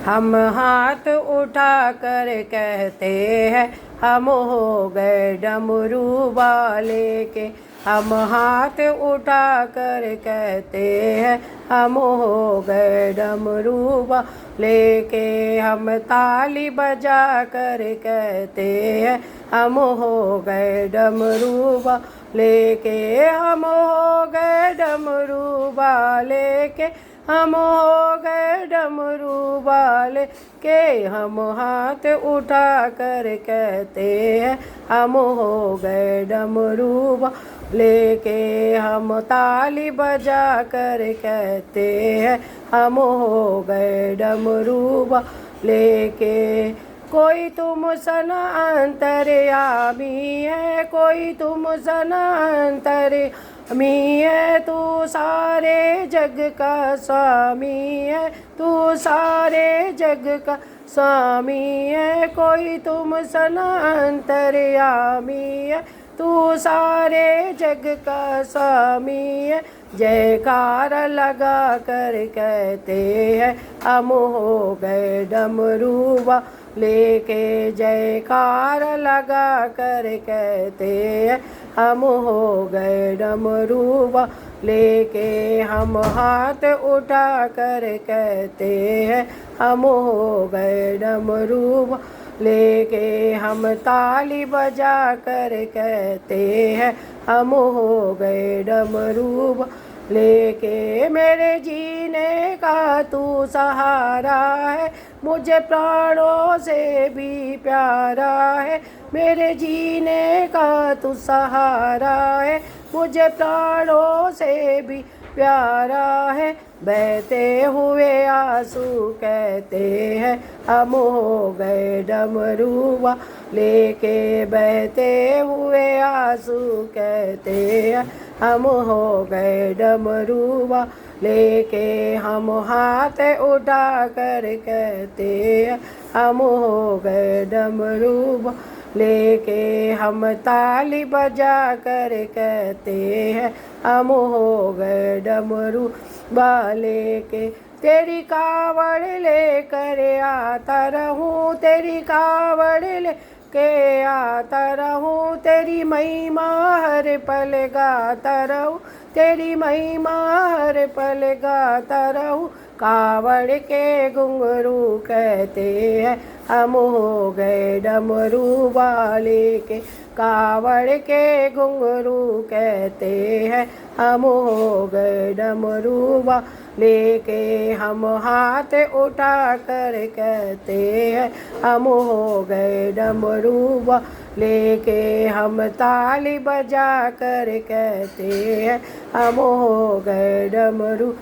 हम हाथ उठा कर कहते हैं हम हो गए डमरू वाले के। हम हाथ उठा कर कहते हैं हम हो गए डमरू वाले के। हम ताली बजा कर कहते हैं हम हो गए डमरू वाले के। हम हो गए डमरू वाले के। हम हो गए डमरू वाले के। हम हाथ उठा कर कहते हैं हम हो गए डमरू वाले के। हम ताली बजा कर कहते हैं हम हो गए डमरू वाले के। कोई तुम सन अंतर्यामी है, कोई तुम सन अंतर्यामी है। तू सारे जग का स्वामी है, तू सारे जग का स्वामी है। कोई तुम सन अंतर्यामी है, तू सारे जग का स्वामी है। जयकार लगा कर कहते हैं हम हो गए डमरू वाले के। जयकार लगा कर कहते हैं हम हो गए डमरू वाले के। हम हाथ उठा कर कहते हैं हम हो गए डमरू वाले के। हम ताली बजा कर कहते हैं हम हो गए डमरू वाले के। मेरे जीने का तू सहारा है, मुझे प्राणों से भी प्यारा है। मेरे जीने का तू सहारा है, मुझे प्राणों से भी प्यारा है। बहते हुए आंसू कहते हैं हम हो गए डमरू वाले के। बहते हुए आंसू कहते हैं हम हो गए डमरू वाले के। हम हाथ उठा कर कहते हैं हम हो गए डमरू वाले के। हम ताली बजा कर कहते हैं हम हो गए डमरू वाले के। तेरी कावड़ लेकर आता रहूं, तेरी कावड़ लेके आता रहूं। तेरी महिमा हर पल गाता रहूं, तेरी महिमा हर पल गाता रहूं। कावड़ के घुंघरू कहते हैं हम हो गए डमरू वाले के। कावड़ के घुंघरू कहते हैं हम हो गए डमरू वाले के। हम हाथ उठा कर कहते हैं हम हो गए डमरू वाले के। हम ताली बजा कर कहते हैं हम हो गए डमरू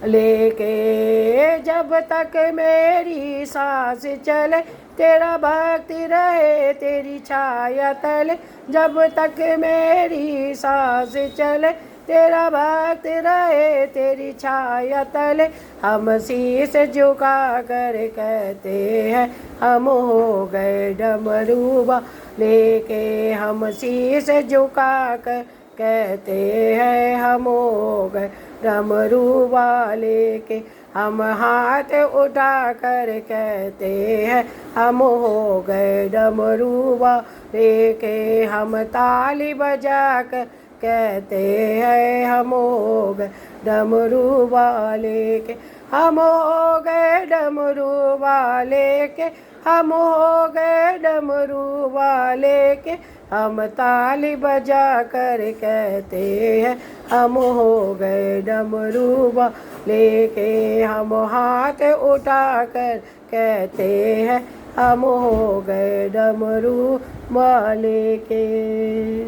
लेके। जब तक मेरी सांस चले तेरा भक्ति रहे तेरी छाया तले। जब तक मेरी सांस चले तेरा भक्त रहे तेरी छाया तले। हम शीश झुका कर कहते हैं हम हो गए डमरू वाले के। हम शीश झुका कर कहते हैं हम हो गए डमरू वाले के। हम हाथ उठा कर कहते हैं हम हो गए डमरू वाले के। हम ताली बजा कर कहते हैं हम हो गए डमरू वाले के। हम हो गए डमरू वाले के। हम हो गए डमरू वाले के। हम ताली बजा कर कहते हैं हम हो गए डमरू वाले के। हम हाथ उठा कर कहते हैं हम हो गए डमरू वाले के।